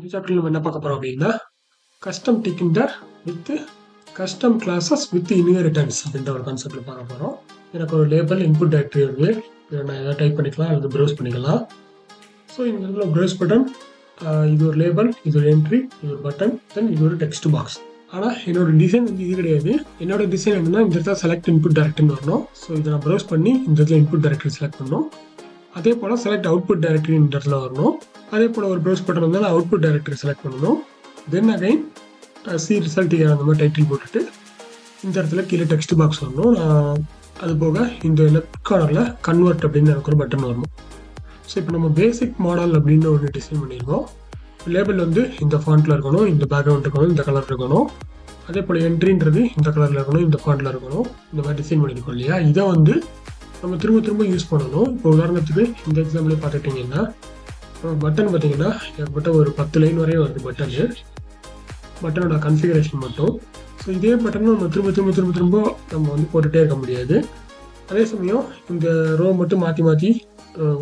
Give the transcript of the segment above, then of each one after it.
இந்த சாப்டர்ல நம்ம என்ன பார்க்க போறோம் அப்படின்னா custom Tkinter with custom classes with inheritance அப்படின்ற ஒரு கான்செப்ட்ல பார்க்க போறோம். எனக்கு ஒரு லேபிள் இன்புட் டைரக்டரி வருது. இதை நான் எதாவது டைப் பண்ணிக்கலாம் அல்லது ப்ரௌஸ் பண்ணிக்கலாம். ஸோ இந்த இடத்துல ப்ரௌஸ் பட்டன், இது ஒரு லேபிள், இது ஒரு என்ட்ரி, இது ஒரு பட்டன், தென் இது ஒரு டெக்ஸ்ட் பாக்ஸ். ஆனால் என்னோட டிசைன் வந்து இது கிடையாது. என்னோட டிசைன் என்னன்னா இந்த இடத்துல செலக்ட் இன்புட் டைரக்டரின்னு வரணும். ஸோ இதை நான் ப்ரௌஸ் பண்ணி இந்த இடத்துல இன்புட் டைரக்டரி செலக்ட் பண்ணணும். அதே போல் செலக்ட் அவுட்புட் டைரக்டரி இந்த இடத்துல வரணும். அதே போல் ஒரு ப்ரௌஸ் பட்டன் வந்து நான் அவுட்புட் டைரக்டரி செலக்ட் பண்ணணும். தென் அகைன் சி ரிசல்ட் அந்த மாதிரி டைட்டில் போட்டுட்டு இந்த இடத்துல கீழே டெக்ஸ்ட் பாக்ஸ் வரணும். அது போக இந்த லெஃப்ட் கார்னரில் கன்வெர்ட் அப்படின்னு எனக்கு ஒரு பட்டன் வரணும். ஸோ இப்போ நம்ம பேசிக் மாடல் அப்படின்னு ஒன்று டிசைன் பண்ணியிருக்கோம். லேபிள் வந்து இந்த ஃபாண்ட்டில் இருக்கணும், இந்த பேக்ரவுண்ட் இருக்கணும், இந்த கலர் இருக்கணும். அதே போல் என்ட்ரின்றது இந்த கலரில் இருக்கணும், இந்த ஃபாண்ட்டில் இருக்கணும். இந்த மாதிரி டிசைன் பண்ணியிருக்கோம் இல்லையா? இதை வந்து நம்ம திரும்ப திரும்ப யூஸ் பண்ணணும். இப்போ உதாரணத்துக்கு இந்த எக்ஸாம்பிளே பார்த்துட்டிங்கன்னா பட்டன் பார்த்தீங்கன்னா ஏற்பட்ட ஒரு 10 லைன் வரையும் வருது பட்டனோட கன்ஃபிகரேஷன் மட்டும். ஸோ இதே பட்டன் நம்ம திரும்ப நம்ம வந்து போட்டுகிட்டே இருக்க முடியாது. அதே சமயம் இந்த ரோ மட்டும் மாற்றி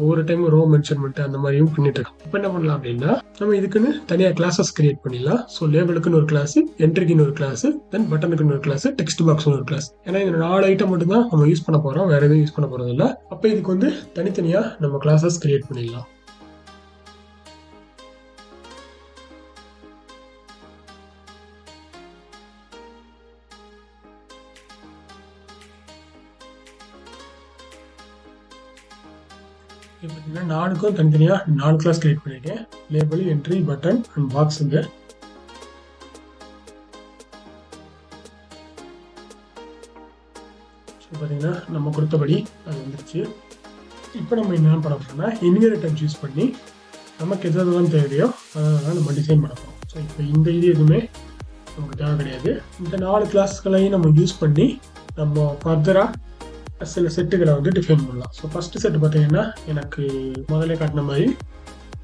ஒவ்வொரு டைம் ரோ மென்ஷன்மெண்ட் அந்த மாதிரியும் பண்ணிட்டு இருக்கோம். இப்போ என்ன பண்ணலாம் அப்படின்னா நம்ம இதுக்குன்னு தனியாக கிளாஸஸ் கிரியேட் பண்ணிடலாம். ஸோ லேபிளுக்குன்னு ஒரு கிளாஸ், என்ட்ரிக்குன்னு ஒரு கிளாஸ், தென் பட்டனுக்குன்னு ஒரு கிளாஸ், டெக்ஸ்ட் பாக்ஸ்னு ஒரு கிளாஸ். ஏன்னா இந்த 4 ஐட்டம் மட்டும் தான் நம்ம யூஸ் பண்ண போகிறோம், வேற எதுவும் யூஸ் பண்ண போகிறது இல்லை. அப்போ இதுக்கு வந்து தனித்தனியாக நம்ம கிளாஸஸ் கிரியேட் பண்ணிடலாம். இப்போ பார்த்தீங்கன்னா 4க்கும் தனித்தனியாக 4 கிளாஸ் கிரியேட் பண்ணியிருக்கேன். லேபிள், என்ட்ரி, பட்டன் அண்ட் பாக்ஸுங்க. ஸோ பார்த்தீங்கன்னா நம்ம கொடுத்தபடி அது வந்துருச்சு. இப்போ நம்ம என்ன பண்ண போகிறோம்னா இன்ஹெரிட்டன்ஸ் யூஸ் பண்ணி நமக்கு எதுதான் தேவையோ அதெல்லாம் நம்ம டிசைன் பண்ண போகிறோம். ஸோ இப்போ இந்த இது எதுவுமே நமக்கு தேவை கிடையாது. இந்த 4 கிளாஸ்களையும் நம்ம யூஸ் பண்ணி நம்ம ஃபர்தராக சில செட்டுகளை வந்து டிஃபைன் பண்ணலாம். ஸோ ஃபஸ்ட்டு செட்டு பார்த்தீங்கன்னா எனக்கு முதல்ல காட்டின மாதிரி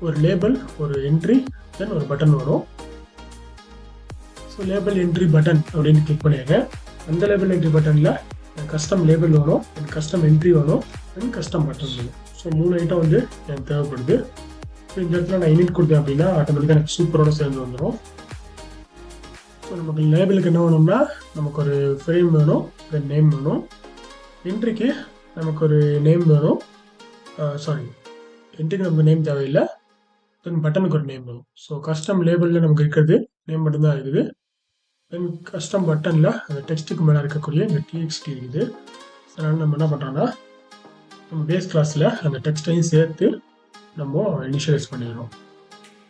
ஒரு லேபிள், ஒரு என்ட்ரி, தென் ஒரு பட்டன் வரும். ஸோ லேபிள், என்ட்ரி, பட்டன் அப்படின்னு கிளிக் பண்ணிடுறேன். அந்த லேபிள், என்ட்ரி, பட்டனில் கஸ்டம் லேபிள் வரும், கஸ்டம் என்ட்ரி வரும், தென் கஸ்டம் பட்டன் வரும். ஸோ 3 ஐட்டம் வந்து எனக்கு தேவைப்படுது. ஸோ இந்த இடத்துல நான் இனிட் கொடுத்தேன் அப்படின்னா ஆட்டோமேட்டிக்காக எனக்கு சூப்பரோட சேர்ந்து வந்துடும். ஸோ நமக்கு லேபிளுக்கு என்ன வேணும்னா நமக்கு ஒரு ஃப்ரேம் வேணும், தென் நேம் வேணும். என்ட்ரிக்கு நமக்கு ஒரு நேம் வேணும், என்ட்ரிக்கு நமக்கு நேம் தேவையில்லை, தென் பட்டனுக்கு ஒரு நேம் வேணும். ஸோ கஸ்டம் லேபிளில் நமக்கு இருக்கிறது நேம் மட்டும்தான் இருக்குது. தென் கஸ்டம் பட்டனில் அந்த டெக்ஸ்ட்டுக்கு மேலே இருக்கக்கூடிய இந்த டிஎக்ஸ்டி இருக்குது. அதனால் நம்ம என்ன பண்ணுறோன்னா நம்ம பேஸ் கிளாஸில் அந்த டெக்ஸ்டையும் சேர்த்து நம்ம இனிஷியலைஸ் பண்ணிடணும்.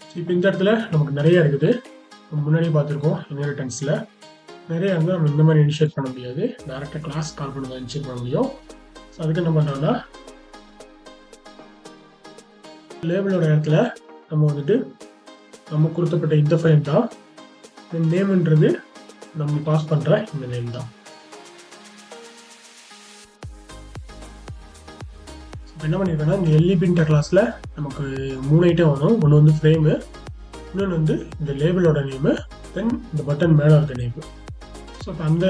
ஸோ இப்போ இந்த இடத்துல நமக்கு நிறைய இருக்குது. முன்னாடி பார்த்துருக்கோம் இன்ஹெரிட்டன்ஸில் நிறைய வந்து நம்ம இந்த மாதிரி இனிஷியேட் பண்ண முடியாது. டேரெக்டாக கிளாஸ் கால் பண்ணி தான் இனிஷியேட் பண்ண முடியும். ஸோ அதுக்கு என்ன பண்ணுறோம்னா லேபிளோட இடத்துல நம்ம வந்துட்டு நம்ம கொடுத்தப்பட்ட இந்த ஃப்ரேம் தான், இந்த நேம்ன்றது நம்ம பாஸ் பண்ணுற இந்த நேம் தான். இப்போ என்ன பண்ணியிருக்கோன்னா இந்த எல்இபின்ற கிளாஸில் நமக்கு 3 ஐட்டம் வரும். ஒன்று வந்து ஃப்ரேமு, இன்னொன்று வந்து இந்த லேபிளோட நேமு, தென் இந்த பட்டன் மேலே இருக்க நேமு. ஸோ இப்போ அந்த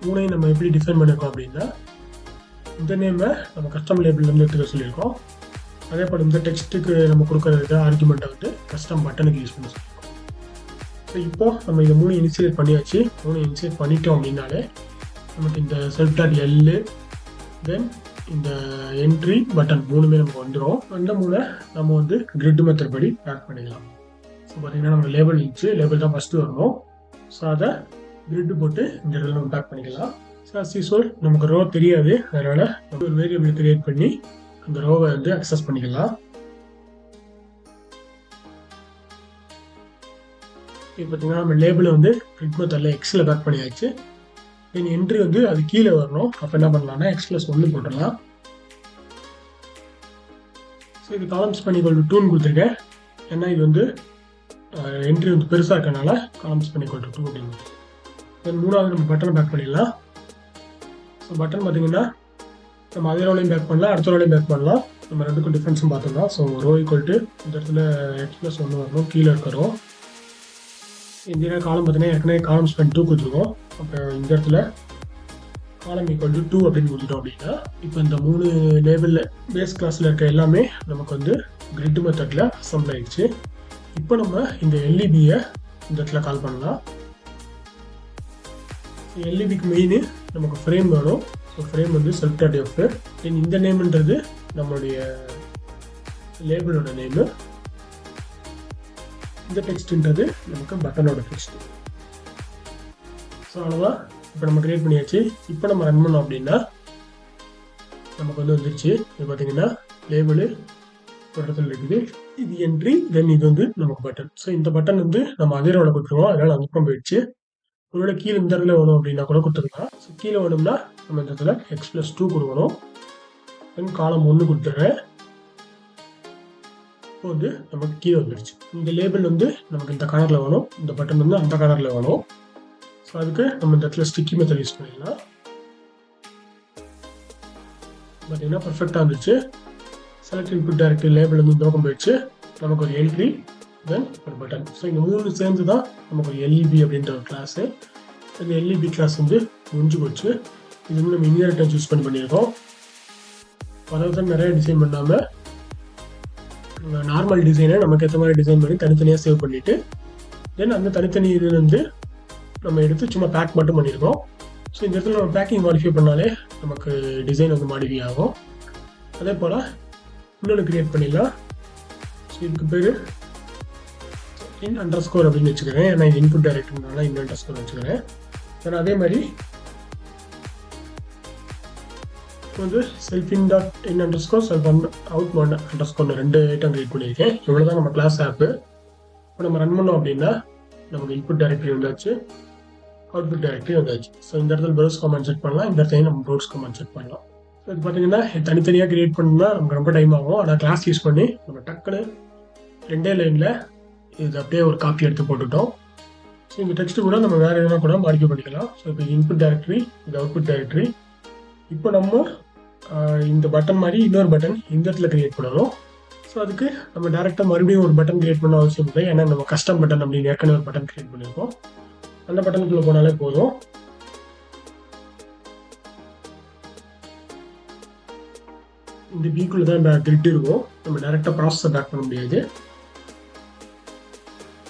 3ஐயும் நம்ம எப்படி டிஃபைன் பண்ணியிருக்கோம் அப்படின்னா இந்த நேமை நம்ம கஸ்டம் லேபிள்லேருந்து எடுத்துக்க சொல்லியிருக்கோம். அதே போல் இந்த டெக்ஸ்ட்டுக்கு நம்ம கொடுக்குறதுக்கு ஆர்குமெண்ட்டை வந்து கஸ்டம் பட்டனுக்கு யூஸ் பண்ண சொல்லியிருக்கோம். ஸோ இப்போது நம்ம இதை 3 இனிஷியேட் பண்ணியாச்சு. 3 இனிஷியேட் பண்ணிட்டோம் அப்படின்னாலே நமக்கு இந்த செல்ஃப் டாட் எல்லு, தென் இந்த என்ட்ரி, பட்டன் 3மே நமக்கு வந்துடும். அந்த 3 நம்ம வந்து கிரிட் மெத்தட் படி பேக் பண்ணிக்கலாம். ஸோ பார்த்தீங்கன்னா நம்ம லேபிள் இருந்துச்சு, லேபிள் தான் ஃபஸ்ட்டு வரணும். ஸோ அதை கிரிட் போட்டு இந்த இடத்துல நம்ம பேக் பண்ணிக்கலாம். ஸோ அஸ் யூஸ்வல் நமக்கு ரோ தெரியாது, அதனால் நம்ம ஒரு வேரியபிள் கிரியேட் பண்ணி அந்த ரோவை வந்து அக்சஸ் பண்ணிக்கலாம். இப்போ பார்த்தீங்கன்னா நம்ம லேபிளை வந்து கிரிட் மெத்தடில் எக்ஸில் பேக் பண்ணியாச்சு. தென் என்ட்ரி வந்து அது கீழே வரணும். அப்போ என்ன பண்ணலாம்னா x+1 போட்டுடலாம். ஸோ இது காலம்ஸ் பண்ணி கொண்டு 2 கொடுத்துருக்கேன். ஏன்னா இது வந்து என்ட்ரி வந்து பெருசாக இருக்கனால காலம்ஸ் பண்ணி கொண்டு 2 அப்படின்னு. தென் 3வது நம்ம பட்டனை பேக் பண்ணிடலாம். ஸோ பட்டன் பார்த்தீங்கன்னா நம்ம அதே ரோலையும் பேக் பண்ணலாம், அடுத்த ரோலையும் பேக் பண்ணலாம். நம்ம ரெண்டுக்கும் டிஃப்ரென்ஸும் பார்த்துக்கலாம். ஸோ ரோ ஈக்குவல் டு இந்த இடத்துல x+1 வரணும், கீழே இருக்கிறோம். இந்த காலம் பார்த்தீங்கன்னா ஏற்கனவே காலம்ஸ் பண்ணி 2 கொடுத்துருக்கோம். அப்போ இந்த இடத்துல காலம் ஈக்குவல் டு 2 அப்படின்னு கொடுத்துட்டோம் அப்படின்னா இப்போ இந்த 3 லேபிளில் பேஸ் கிளாஸில் இருக்க எல்லாமே நமக்கு வந்து கிரிட் மெத்தடில் அசம்பிள் ஆயிடுச்சு. இப்போ நம்ம இந்த எல்இபியை இந்த இடத்துல கால் பண்ணலாம். எல்இபிக்கு மெயின் நமக்கு ஃப்ரேம் வேணும். ஸோ ஃப்ரேம் வந்து self.f. இந்த நேம்ன்றது நம்மளுடைய லேபிளோட நேமு. இந்த டெக்ஸ்ட்ன்றது நமக்கு பட்டனோட டெக்ஸ்ட். ஸோ அவ்வளோதான். இப்போ நம்ம கிரியேட் பண்ணியாச்சு. இப்போ நம்ம ரன் பண்ணோம் அப்படின்னா நமக்கு வந்து வந்துருச்சு. இது பார்த்தீங்கன்னா லேபிள் ஒரு இடத்துல இருக்குது. இது என்ட்ரி, தென் இது வந்து நமக்கு பட்டன். ஸோ இந்த பட்டன் வந்து நம்ம அதே ரோட கொடுத்துருவோம். அதனால அந்த பக்கம் போயிடுச்சு. உங்களோட கீழே இந்த இடத்துல வேணும் அப்படின்னா கூட கொடுத்துருக்கலாம். ஸோ கீழே வேணும்னா நம்ம இந்த இடத்துல x+2 கொடுக்கணும். தென் காலம் 1 கொடுத்துட்றேன். இப்போ வந்து நமக்கு கீழே வந்துடுச்சு. இந்த லேபிள் வந்து நமக்கு இந்த கலரில் வேணும், இந்த பட்டன் வந்து அந்த கலரில் வேணும். ஸோ அதுக்கு நம்ம இந்த இடத்துல ஸ்டிக்கி மெத்தட் யூஸ் பண்ணிடலாம். பார்த்தீங்கன்னா பர்ஃபெக்டாக இருந்துச்சு. செலக்ட் இன்புட் டைரக்டரி லேபிள் வந்து இந்த பக்கம் போயிடுச்சு. நமக்கு ஒரு என்ட்ரி, தென் ஒரு பட்டன். ஸோ இந்த 3 சேர்ந்து தான் நமக்கு ஒரு எல்இபி அப்படின்ற ஒரு கிளாஸு. இந்த எல்இபி கிளாஸ் வந்து முடிஞ்சு போச்சு. இது வந்து நம்ம இன்ஹெரிட்டன்ஸ் யூஸ் பண்ணியிருக்கோம். அதாவது தான் நிறைய டிசைன் பண்ணாமல் நார்மல் டிசைனை நமக்கு ஏற்ற மாதிரி டிசைன் பண்ணி தனித்தனியாக சேவ் பண்ணிவிட்டு தென் அந்த தனித்தனி இது வந்து நம்ம எடுத்து சும்மா பேக் மட்டும் பண்ணியிருக்கோம். ஸோ இந்த இடத்துல நம்ம பேக்கிங் மாடிஃபை பண்ணாலே நமக்கு டிசைன் வந்து மாடிஃபை ஆகும். அதே போல் இன்னொன்று க்ரியேட் பண்ணிடலாம். ஸோ இதுக்கு பேர் in__ அப்படின்னு வச்சுக்கிறேன். ஏன்னா இது இன்புட் டைரக்டரினால in_ வச்சுக்கிறேன். ஏன்னா அதே மாதிரி வந்து self_in_, self_out__ 2 ஐட்டம் கிரியேட் பண்ணியிருக்கேன். இவ்வளோ தான் நம்ம கிளாஸ் ஆப்பு. இப்போ நம்ம ரன் பண்ணோம் அப்படின்னா நமக்கு இன்புட் டைரக்டரி வந்தாச்சு, அவுட்புட் டைரக்டரி வந்தாச்சு. ஸோ இந்த இடத்துல ப்ரௌஸ் கமாண்ட் செட் பண்ணலாம், இந்த இடத்துல நம்ம ப்ரௌஸ் கமாண்ட் செட் பண்ணலாம். ஸோ இது பார்த்தீங்கன்னா தனித்தனியாக கிரியேட் பண்ணணும்னா நமக்கு ரொம்ப டைம் ஆகும். ஆனால் கிளாஸ் யூஸ் பண்ணி நம்ம டக்குன்னு 2 லைனில் இது அப்படியே ஒரு காப்பி எடுத்து போட்டுட்டோம். ஸோ இந்த டெக்ஸ்ட்டு கூட நம்ம வேறு எதுனா கூட மாடிஃபை பண்ணிக்கலாம். ஸோ இப்போ இன்புட் டைரக்டரி, இது அவுட்புட் டைரக்டரி. இப்போ நம்ம இந்த பட்டன் மாதிரி இன்னொரு பட்டன் இந்த இடத்துல கிரியேட் பண்ணணும். ஸோ அதுக்கு நம்ம டேரெக்டாக மறுபடியும் ஒரு பட்டன் கிரியேட் பண்ண அவசியம் இல்லை. ஏன்னா நம்ம கஸ்டம் பட்டன் அப்படின்னு ஏற்கனவே ஒரு பட்டன் கிரியேட் பண்ணியிருக்கோம். அந்த பட்டனுக்குள்ளே போனாலே போதும். இந்த பீக்குள்ளே தான் இந்த கிரிட் இருக்கும். நம்ம டேரெக்டாக ப்ராசஸை பேக் பண்ண முடியாது.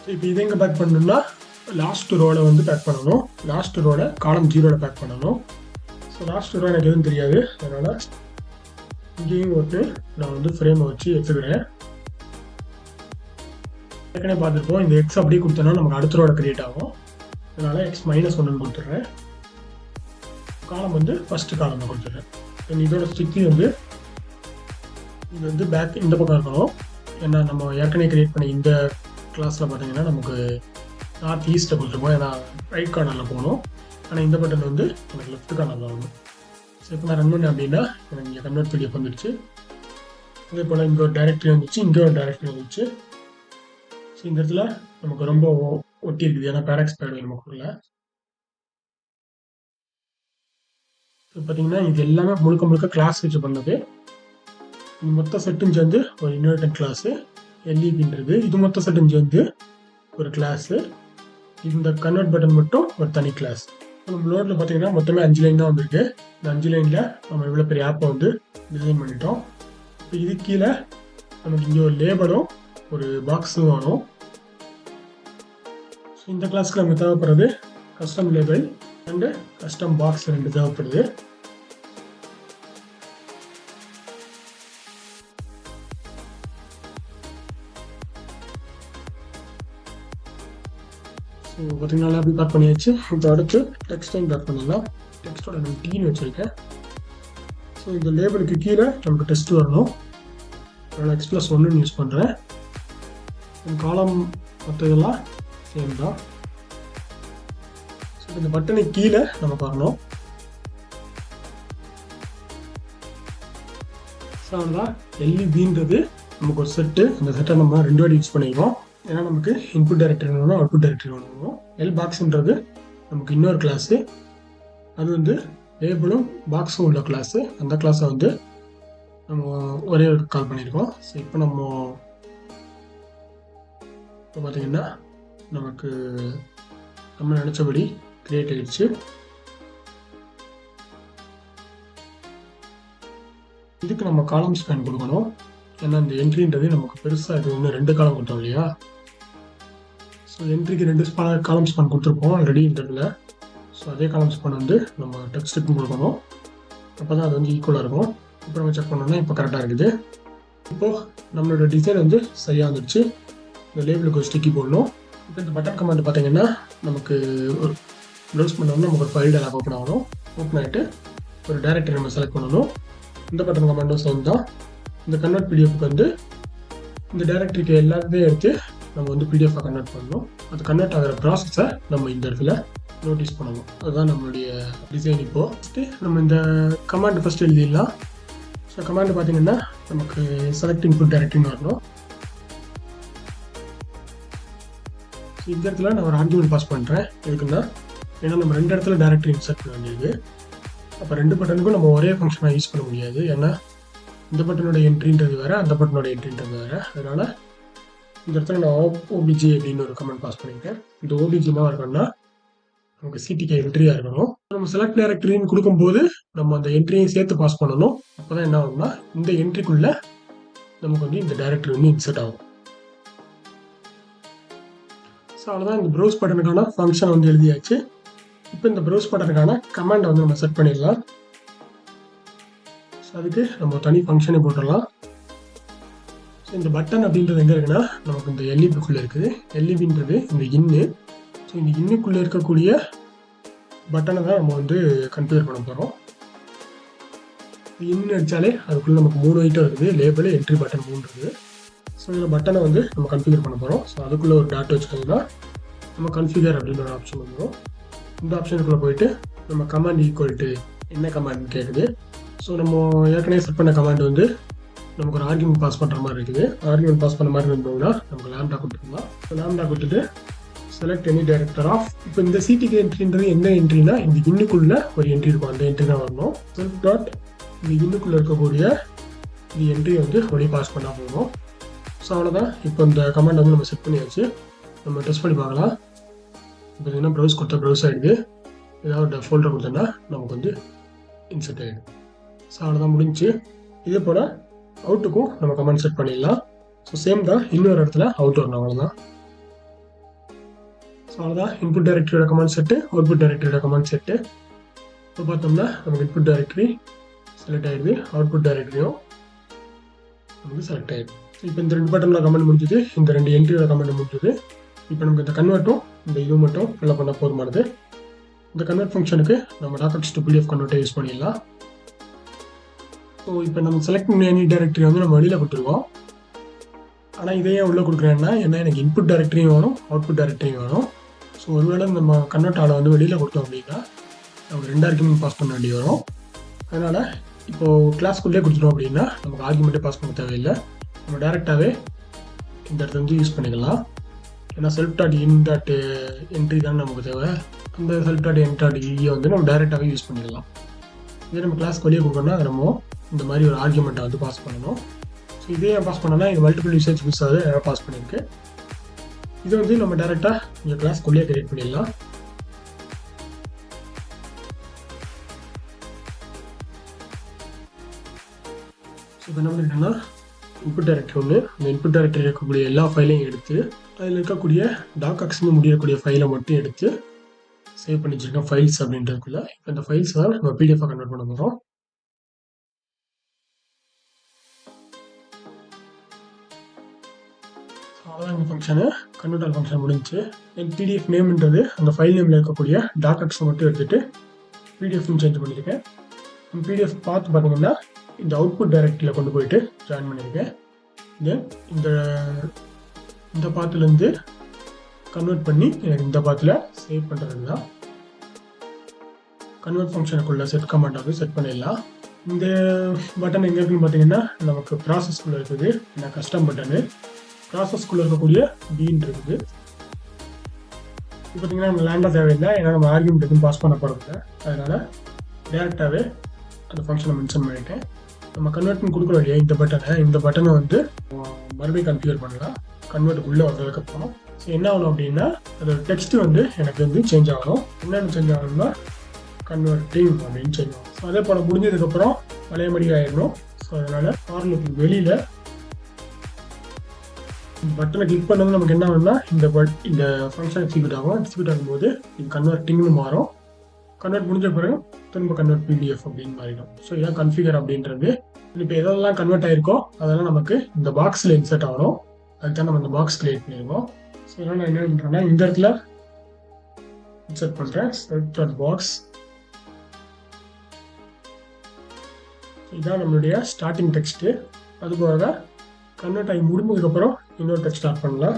ஸோ இப்போ இதை எங்கே பேக் பண்ணணும்னா லாஸ்ட் ரோட வந்து பேக் பண்ணணும். லாஸ்ட் ரோட காலம் 0 பேக் பண்ணணும். ஸோ லாஸ்ட் ரோ எனக்கு எதுவும் தெரியாது. அதனால் இங்கேயும் வந்து நான் வந்து ஃப்ரேமை வச்சு எடுத்துக்கிறேன். ஏற்கனவே பார்த்துருப்போம். இந்த எக்ஸ் அப்படியே கொடுத்தோன்னா நமக்கு அடுத்த ரோட கிரியேட் ஆகும். அதனால் x-1 கொடுத்துட்றேன். காலம் வந்து ஃபஸ்ட்டு காலம் கொடுத்துட்றேன். இதோட ஸ்டிக்கி வந்து இது வந்து பேக் இந்த பக்கம் இருக்கணும். ஏன்னா நம்ம ஏற்கனவே கிரியேட் பண்ணி இந்த கிளாஸில் பார்த்தீங்கன்னா நமக்கு நார்த் ஈஸ்ட்டை கொடுத்துருப்போம். ஏன்னா ரைட் கார்னரில் போகணும். ஆனால் இந்த பட்டன் வந்து எனக்கு லெஃப்ட் கார்னரில் வரும். ஸோ இப்போ நான் ரன் பண்ணேன் அப்படின்னா எனக்கு இங்கே கன்வெர்ட் PDF வந்துடுச்சு. அதே போல் இங்கே ஒரு டைரக்டரி வந்துச்சு, இங்கே ஒரு டைரக்டரி வந்துச்சு. ஸோ இந்த இடத்துல நமக்கு ரொம்ப ஒட்டி இருக்குது. ஏன்னா பேராக்ஸ் பேட் நமக்குள்ள. ஸோ பார்த்தீங்கன்னா இது எல்லாமே முழுக்க முழுக்க கிளாஸ் வச்சு பண்ணது. இது மொத்த செட்டும் சேர்ந்து ஒரு இன்ஹெரிட்டன்ட் கிளாஸு எல்இபின்றது. இது மொத்த செட்டும் சேர்ந்து ஒரு கிளாஸு. இந்த கன்வெர்ட் பட்டன் மட்டும் ஒரு தனி கிளாஸ். நம்ம லோடில் பார்த்தீங்கன்னா மொத்தமே 5 லைன் தான் வந்திருக்கு. இந்த 5 லைனில் நம்ம இவ்வளோ பெரிய ஆப்பை வந்து டிசைன் பண்ணிட்டோம். இப்போ இது கீழே நமக்கு இங்கே ஒரு லேபலும் ஒரு பாக்ஸும் வரும். ஸோ இந்த கிளாஸ்க்கு நமக்கு தேவைப்படுறது custom label and custom box 2 தேவைப்படுது. ஸோ பார்த்தீங்கன்னா அப்படி பேக் பண்ணியாச்சு. இப்போ அடுத்து டெக்ஸ்டையும் பேக் பண்ணிடலாம். டெக்ஸ்ட்டோட நம்ம டீன்னு வச்சுருக்கேன். ஸோ இந்த லேபிளுக்கு கீழே நமக்கு டெஸ்ட் வரணும். அதனால் x+1 யூஸ் பண்ணுறேன். காலம் மற்றதெல்லாம் சேம் தான். ஸோ இந்த பட்டனுக்கு கீழே நமக்கு வரணும். ஸோ அதனால் எல்இபின்றது நமக்கு ஒரு செட்டு. அந்த செட்டை நம்ம 2 வாட்டி யூஸ் பண்ணிடுவோம். ஏன்னா நமக்கு இன்புட் டைரக்டரி வேணும், அவுட்புட் டைரக்டரி வேணும். எல் பாக்ஸ்ன்றது நமக்கு இன்னொரு கிளாஸு. அது வந்து லேபிளும் பாக்ஸும் உள்ள கிளாஸு. அந்த கிளாஸை வந்து நம்ம ஒரே ஒரு கால் பண்ணியிருக்கோம். ஸோ இப்போ பார்த்தீங்கன்னா நமக்கு நம்ம நினச்சபடி கிரியேட் ஆகிடுச்சு. இதுக்கு நம்ம காலம் ஸ்பேன் கொடுக்கணும். ஏன்னா இந்த என்ட்ரின்றது நமக்கு பெருசாக இது ஒன்று 2 காலம் கொடுத்தோம் இல்லையா. ஸோ என்ட்ரிக்கு 2 காலம் ஸ்பான் கொடுத்துருப்போம் ஆல்ரெடி இந்த இடத்துல. ஸோ அதே காலம் ஸ்பான் வந்து நம்ம டெக்ஸ்ட்டுக்கும் கொடுக்கணும். அப்போ தான் அது வந்து ஈக்குவலாக இருக்கும். இப்போ நம்ம செக் பண்ணோம்னா இப்போ கரெக்டாக இருக்குது. இப்போது நம்மளோட டிசைன் வந்து சரியாக வந்துடுச்சு. இந்த லேபிளுக்கு ஒரு ஸ்டிக்கி போடணும். இப்போ இந்த பட்டன் கமாண்ட் பார்த்தீங்கன்னா நமக்கு ஒரு ப்ரௌஸ் பண்ணோம்னா நமக்கு ஒரு ஃபைல் டேலாக் ஓப்பன் ஆகணும். ஓப்பன் ஆகிட்டு ஒரு டைரக்டரி நம்ம செலக்ட் பண்ணணும். இந்த பட்டன் கமாண்டும் சேம் தான். இந்த கன்வெர்ட் பிடிஎஃப்க்கு வந்து இந்த டைரக்டரிக்கு எல்லாத்தையும் எடுத்து நம்ம வந்து பிடிஎஃபாக கன்வெர்ட் பண்ணணும். அது கன்வெர்ட் ஆகிற ப்ராசஸை நம்ம இந்த இடத்துல நோட்டீஸ் பண்ணணும். அதுதான் நம்மளுடைய டிசைன். இப்போது ஃபஸ்ட்டு நம்ம இந்த கமாண்ட் ஃபஸ்ட்டு எழுதிடலாம். ஸோ கமாண்ட் பார்த்தீங்கன்னா நமக்கு செலக்ட் இன்புட் டைரக்டரின்னு வரணும். ஸோ இந்த இடத்துல நான் ஒரு ஆர்குமெண்ட் பாஸ் பண்ணுறேன். எதுக்குன்னா ஏன்னா நம்ம 2 இடத்துல டைரக்டரி இன்சர்ட் பண்ண வேண்டியது. அப்போ 2 பட்டனுக்கும் நம்ம ஒரே ஃபங்க்ஷனாக யூஸ் பண்ண முடியாது. ஏன்னா இந்த பட்டனோட என்ட்ரின்றது வேறு, அந்த பட்டனோட என்ட்ரின்றது வேறு. அதனால் இந்த இடத்துல நான் ஓபிஜி அப்படின்னு ஒரு கமெண்ட் பாஸ் பண்ணியிருக்கேன். இந்த ஓபிஜி என்ன இருக்கணும்னா நமக்கு சிடிக்கு என்ட்ரியாக இருக்கணும். நம்ம செலக்ட் டைரக்டரின்னு கொடுக்கும்போது நம்ம அந்த என்ட்ரியை சேர்த்து பாஸ் பண்ணணும். அப்போ தான் என்ன ஆகும்னா இந்த என்ட்ரிக்குள்ளே நமக்கு வந்து இந்த டைரக்டரி வந்து இன்சர்ட் ஆகும். ஸோ அவ்வளோதான், இந்த ப்ரௌஸ் பட்டனுக்கான ஃபங்க்ஷன் வந்து எழுதியாச்சு. இப்போ இந்த ப்ரௌஸ் பட்டனுக்கான கமாண்டை வந்து நம்ம செட் பண்ணிடலாம். ஸோ அதுக்கு நம்ம தனி ஃபங்க்ஷனை போட்டுடலாம். ஸோ இந்த பட்டன் அப்படின்றது எங்கே இருக்குன்னா நமக்கு இந்த எல்இபிக்குள்ளே இருக்குது. எல்இபின்றது இந்த இன்னு. ஸோ இந்த இன்னுக்குள்ளே இருக்கக்கூடிய பட்டனை தான் நம்ம வந்து கன்ஃபிகர் பண்ண போகிறோம். இன்னு அடித்தாலே அதுக்குள்ளே நமக்கு 3 ஐட்டம் இருக்குது. லேபிள், என்ட்ரி, பட்டன் 3 இருக்குது. ஸோ இதில் பட்டனை வந்து நம்ம கன்ஃபிகர் பண்ண போகிறோம். ஸோ அதுக்குள்ளே ஒரு டாட் வச்சுக்கோங்கன்னா நம்ம கன்ஃபிகர் அப்படின்னு ஒரு ஆப்ஷன் வந்துடும். இந்த ஆப்ஷனுக்குள்ளே போயிட்டு நம்ம கமாண்ட் ஈக்குவல் டு என்ன கமாண்ட் கேட்குது. ஸோ நம்ம ஏற்கனவே செட் பண்ண கமாண்ட் வந்து நமக்கு ஒரு ஆர்குமெண்ட் பாஸ் பண்ணுற மாதிரி இருக்குது. ஆர்குமெண்ட் பாஸ் பண்ண மாதிரி இருந்தோம்னா நமக்கு லேம்டா கொடுத்துருக்கலாம். லேம்டா கொடுத்துட்டு செலக்ட் எனி டைரக்டர் ஆஃப். இப்போ இந்த சிடிக்கு என்ட்ரின்றது என்ன என்ட்ரினா இந்த இன்னுக்குள்ளே ஒரு என்ட்ரி இருக்கும். அந்த என்ட்ரி தான் வரணும். செல்ஃப் டாட் இந்த இன்னுக்குள்ளே இருக்கக்கூடிய இந்த என்ட்ரியை வந்து வெளியே பாஸ் பண்ணால் போதும். ஸோ அவ்வளோதான். இப்போ இந்த கமாண்ட் வந்து நம்ம செட் பண்ணியாச்சு. நம்ம டெஸ்ட் பண்ணி பார்க்கலாம். இப்போ பார்த்தீங்கன்னா ப்ரௌஸ் கொடுத்தா ப்ரௌஸ் ஆகிடுது. ஏதாவது ஃபோல்டர் கொடுத்தோன்னா நமக்கு வந்து இன்சர்ட் ஆகிடும். ஸோ அவ்வளோதான், முடிஞ்சு. இதே போல் அவுட்டுக்கும் நம்ம கமாண்ட் செட் பண்ணிடலாம். ஸோ சேம் தான், இன்னொரு இடத்துல அவுட் வரணும். அவ்வளோதான். ஸோ அவ்வளோதான், இன்புட் டைரக்டரியோட கமாண்ட் செட்டு, அவுட்புட் டைரக்டரியோட கமாண்ட் செட்டு. இப்போ பார்த்தோம்னா நமக்கு இன்புட் டைரக்டரி செலக்ட் ஆகிடுது. அவுட்புட் டைரக்டரியும் நமக்கு செலக்ட் ஆகிடுது. இப்போ இந்த 2 பட்டனில் கமெண்ட் முடிஞ்சுது, இந்த 2 என்ட்ரியோட கமெண்ட் முடிஞ்சுது. இப்போ நமக்கு இந்த கன்வெர்ட்டும் இந்த இது மட்டும் ஃபில்அப் பண்ண போதுமானது. இந்த கன்வெர்ட் ஃபங்க்ஷனுக்கு நம்ம டாக்டர்ஸ் டு பிடிஎஃப் கன்வெர்ட்டை யூஸ் பண்ணிடலாம். ஸோ இப்போ நம்ம செலக்ட் பண்ண எனி டைரக்டரி வந்து நம்ம வெளியில் கொடுத்துருக்கோம். ஆனால் இதையே உள்ளே கொடுக்குறேன்னா ஏன்னா எனக்கு இன்புட் டைரக்டரியும் வேணும், அவுட்புட் டைரக்டரியும் வேணும். ஸோ ஒருவேளை நம்ம கன்வெர்ட் ஆளை வந்து வெளியில் கொடுத்தோம் அப்படின்னா நமக்கு 2 ஆர்குமெண்ட் பாஸ் பண்ண வேண்டி வரும். அதனால் இப்போது கிளாஸ்க்குள்ளே கொடுத்துட்டோம் அப்படின்னா நமக்கு ஆர்குமெண்ட்டே பாஸ் பண்ண தேவையில்லை. நம்ம டேரெக்டாகவே இந்த இடத்துல வந்து யூஸ் பண்ணிக்கலாம். ஏன்னா self dot in dot entry தான் நமக்கு தேவை. அந்த செல்ஃப் டாட் என் டாட் இயை வந்து நம்ம டேரெக்டாகவே யூஸ் பண்ணிக்கலாம். இதே நம்ம கிளாஸ்க்கு வெளியே கொடுக்கணும்னா அதை நம்ம இந்த மாதிரி ஒரு ஆர்குமெண்ட்டை வந்து பாஸ் பண்ணணும். ஸோ இதே பாஸ் பண்ணோன்னா இது மல்டிபிள் யூசேஜ் யூஸ் ஆகுது, பாஸ் பண்ணியிருக்கு. இது வந்து நம்ம டேரெக்டாக இந்த கிளாஸ்க்குள்ளேயே கிரியேட் பண்ணிடலாம். ஸோ இப்போ என்ன பண்ணிட்டோம்னா இன்புட் டைரக்டரி ஒன்று, அந்த இன்புட் டைரக்டரி இருக்கக்கூடிய எல்லா ஃபைலையும் எடுத்து அதில் இருக்கக்கூடிய டாக்ஸ்னு முடியக்கூடிய ஃபைலை மட்டும் எடுத்து சேவ் பண்ணி வச்சுருக்கேன் ஃபைல்ஸ் அப்படின்றதுக்குள்ள. இப்போ இந்த ஃபைல்ஸ் தான் நம்ம பிடிஎஃபாக கன்வெர்ட் பண்ண போகிறோம். அவ்வளோதான் இந்த ஃபங்க்ஷனு, கன்வெர்ட் ஆல் ஃபங்க்ஷன் முடிஞ்சு. பிடிஎஃப் நேம்ன்றது அந்த ஃபைல் நேமில் இருக்கக்கூடிய டாக்ஸை மட்டும் எடுத்துகிட்டு பிடிஎஃப்னு சேஞ்ச் பண்ணியிருக்கேன். பிடிஎஃப் பார்த்து பார்த்தீங்கன்னா இந்த அவுட்புட் டைரக்டரியில் கொண்டு போயிட்டு ஜாயின் பண்ணியிருக்கேன். தென் இந்த பாத்துலேருந்து கன்வெர்ட் பண்ணி எனக்கு இந்த பாத்தில் சேவ் பண்ணுறது தான். கன்வெர்ட் ஃபங்க்ஷனுக்குள்ள செட் கமாண்ட் வந்து செட் பண்ணிடலாம். இந்த பட்டன் எங்கே இருக்குன்னு பார்த்தீங்கன்னா நமக்கு ப்ராசஸ்குள்ளே இருக்குது. ஏன்னா கஸ்டம் பட்டனு ப்ராசஸ்குள்ளே இருக்கக்கூடிய பீன் இருக்குது. இப்போ பார்த்தீங்கன்னா நம்ம லேண்டாக தேவையில்லை, ஏன்னா நம்ம ஆர்குமெண்ட் எதுவும் பாஸ் பண்ண போகிறதில்ல. அதனால் டேரெக்டாகவே அந்த ஃபங்க்ஷனை மென்ஷன் பண்ணிட்டேன். நம்ம கன்வெர்ட்னு கொடுக்குறோம் இல்லையா இந்த பட்டனை வந்து மறுபடியும் கன்ஃபிகர் பண்ணலாம். கன்வெர்ட்டுக்குள்ளே வந்ததுக்கப்புறம் ஸோ என்ன ஆகணும் அப்படின்னா அதோட டெக்ஸ்ட் வந்து எனக்கு வந்து சேஞ்ச் ஆகணும். என்னென்ன சேஞ்ச் ஆகணும்னா கன்வெர்ட்டிங் அப்படின்னு சேஞ்ச் ஆகும். ஸோ அதே போல் முடிஞ்சதுக்கப்புறம் பழைய மணி ஆயிடணும். ஸோ அதனால் ஃபார் லூப்புக்கு வெளியில் பட்டனை கிளிக் பண்ணது நமக்கு என்ன ஆகும்னா இந்த ஃபங்க்ஷன் எக்ஸிக்யூட் ஆகும். எக்ஸிக்யூட் ஆகும்போது இது கன்வெர்ட்டிங்னு மாறும். கன்வெர்ட் முடிஞ்ச பிறகு திரும்ப கன்வெர்ட் பிடிஎஃப் அப்படின்னு மாறிடும். ஸோ இதான் கன்ஃபிகர் அப்படின்றது. இப்போ எதெல்லாம் கன்வெர்ட் ஆயிருக்கோ அதெல்லாம் நமக்கு இந்த பாக்ஸில் இன்சர்ட் ஆகணும். அதுதான் நம்ம இந்த பாக்ஸ் கிரியேட் பண்ணியிருக்கோம். ஸோ இதெல்லாம் நான் என்ன பண்ணுறேன்னா இந்த இடத்துல இன்சர்ட் பண்ணுறேன். Set box. இதான் நம்மளுடைய ஸ்டார்டிங் டெக்ஸ்ட்டு. அது போக கன்வெர்ட் ஆகி முடிஞ்சதுக்கப்புறம் இன்னொரு டெக்ஸ்ட் ஸ்டார்ட் பண்ணலாம்.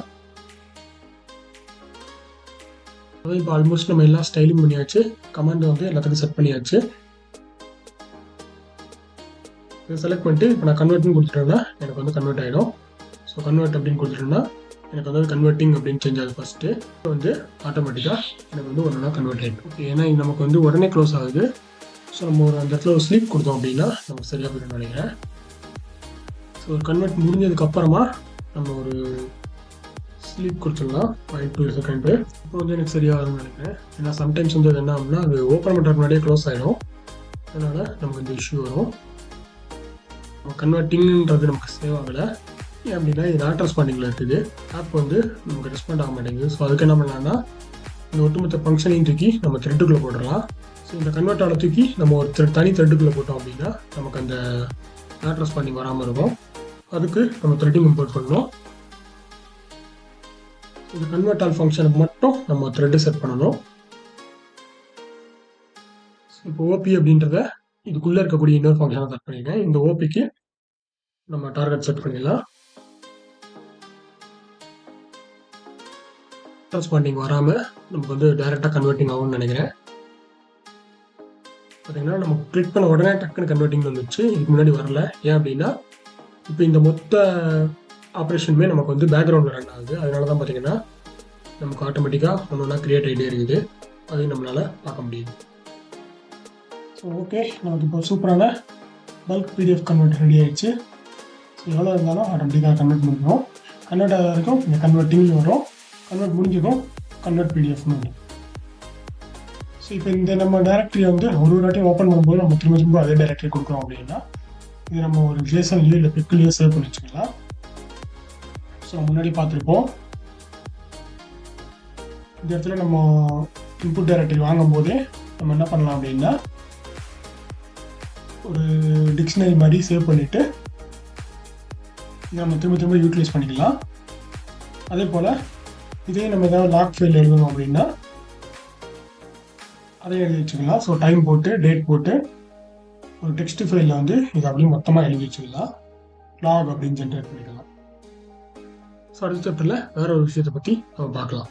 இப்போ ஆல்மோஸ்ட் நம்ம எல்லா ஸ்டைலும் பண்ணியாச்சு. கமாண்ட் வந்து எல்லாத்துக்கும் செட் பண்ணியாச்சு. இதை செலக்ட் பண்ணிட்டு இப்போ நான் கன்வெர்ட்னு கொடுத்துட்டேன்னா எனக்கு வந்து கன்வெர்ட் ஆகிடும். ஸோ கன்வெர்ட் அப்படின்னு கொடுத்துட்டேன்னா எனக்கு வந்து கன்வெர்ட்டிங் அப்படின்னு சேஞ்ச் ஆகுது. ஃபஸ்ட்டு வந்து ஆட்டோமேட்டிக்காக எனக்கு வந்து ஒன்றா கன்வெர்ட் ஆகிடும். ஓகே, ஏன்னா இது நமக்கு வந்து உடனே க்ளோஸ் ஆகுது. ஸோ நம்ம அந்த இடத்துல ஒரு ஸ்லீப் கொடுத்தோம் அப்படின்னா நமக்கு சரியாக போய்ட்டு நினைக்கிறேன். ஸோ ஒரு கன்வெர்ட் முடிஞ்சதுக்கப்புறமா நம்ம ஒரு ஸ்லீப் கொடுத்துடலாம் 0.2 செகண்டு. இப்போ வந்து எனக்கு சரியாகுதுன்னு நினைக்கிறேன். ஏன்னா சம்டைம்ஸ் வந்து அது என்ன ஆகும்னா அது ஓப்பன் பண்ணுறதுக்கு முன்னாடியே க்ளோஸ் ஆகிடும். அதனால் நமக்கு இந்த இஷ்யூ வரும். கன்வெர்ட்டிங்கிறது நமக்கு சேவ் ஆகலை. ஏன் அப்படின்னா இது நாட் ரெஸ்பாண்டிங்கில் இருக்குது. ஆப் வந்து நமக்கு ரெஸ்பாண்ட் ஆக மாட்டேங்குது. ஸோ அதுக்கு என்ன பண்ணலாம்னா இந்த ஒட்டுமொத்த ஃபங்க்ஷனையும் தூக்கி நம்ம த்ரெட்டுக்குள்ளே போட்டுடலாம். ஸோ இந்த கன்வெர்ட் ஆன தூக்கி நம்ம ஒரு தனி த்ரெட்டுக்குள்ளே போட்டோம் அப்படின்னா நமக்கு அந்த நாட் ரெஸ்பாண்டிங் வராமல் இருக்கும். அதுக்கு நம்ம த்ரெட்டிங் இம்போர்ட் பண்ணணும். இந்த கன்வெர்ட் ஆல் ஃபங்க்ஷனுக்கு மட்டும் நம்ம த்ரெட்டு செட் பண்ணணும். இப்போ ஓபி அப்படின்றத இதுக்குள்ளே இருக்கக்கூடிய இன்னொரு ஃபங்க்ஷனை செட் பண்ணியிருக்கேன். இந்த ஓபிக்கு நம்ம டார்கெட் செட் பண்ணிடலாம். ரெஸ்பாண்டிங் வராமல் நமக்கு வந்து டைரெக்டாக கன்வெர்ட்டிங் ஆகும்னு நினைக்கிறேன். பார்த்தீங்கன்னா நம்ம கிளிக் பண்ண உடனே டக்குன்னு கன்வெர்ட்டிங் வந்துச்சு. இதுக்கு முன்னாடி வரல. ஏன் அப்படின்னா இப்போ இந்த மொத்த ஆப்ரேஷனுமே நமக்கு வந்து பேக்ரவுண்டில் ரன் ஆகுது. அதனால தான் பார்த்தீங்கன்னா நமக்கு ஆட்டோமேட்டிக்காக ஒன்று கிரியேட் ஆகிட்டே இருக்குது. அதையும் நம்மளால் பார்க்க முடியுது. ஸோ ஓகே, நமக்கு இப்போ சூப்பரான பல்க் பிடிஎஃப் கன்வெர்ட் ரெடி ஆகிடுச்சு. ஸோ எவ்வளோ இருந்தாலும் ஆட்டோமேட்டிக்காக கன்வெர்ட் பண்ணிடுவோம். கன்வெர்ட் ஆக வரைக்கும் இந்த கன்வெர்ட்டிங்னு வரும். கன்வெர்ட் முடிஞ்சதும் கன்வெர்ட் பிடிஎஃப்னு வரும். ஸோ இப்போ இந்த நம்ம டைரக்டரியை வந்து ஒரு வாட்டியும் ஓப்பன் பண்ணும்போது நம்ம திரும்ப அதே டைரக்டரி கொடுக்குறோம் அப்படின்னா இது நம்ம ஒரு ஜேசன்லேயோ இல்லை பிக்லேயோ சேவ் பண்ணி வச்சுக்கலாம். ஸோ முன்னாடி பார்த்துருப்போம். இந்த இடத்துல நம்ம இன்புட் டைரக்டரி வாங்கும் போதே நம்ம என்ன பண்ணலாம் அப்படின்னா ஒரு டிக்ஷனரி மாதிரி சேவ் பண்ணிவிட்டு இதை நம்ம திரும்ப யூட்டிலைஸ் பண்ணிக்கலாம். அதே போல் இதே நம்ம ஏதாவது லாக் ஃபைல் எழுதணும் அப்படின்னா அதை எழுதி வச்சுக்கலாம். ஸோ டைம் போட்டு டேட் போட்டு ஒரு டெக்ஸ்ட் ஃபைலில் வந்து இதை அப்படியே மொத்தமாக எழுதி வச்சுக்கலாம். லாக் அப்படின்னு ஜென்ரேட் பண்ணிக்கலாம். ஸோ அடுத்த சாப்டரில் வேற ஒரு விஷயத்தை பற்றி நம்ம பார்க்கலாம்.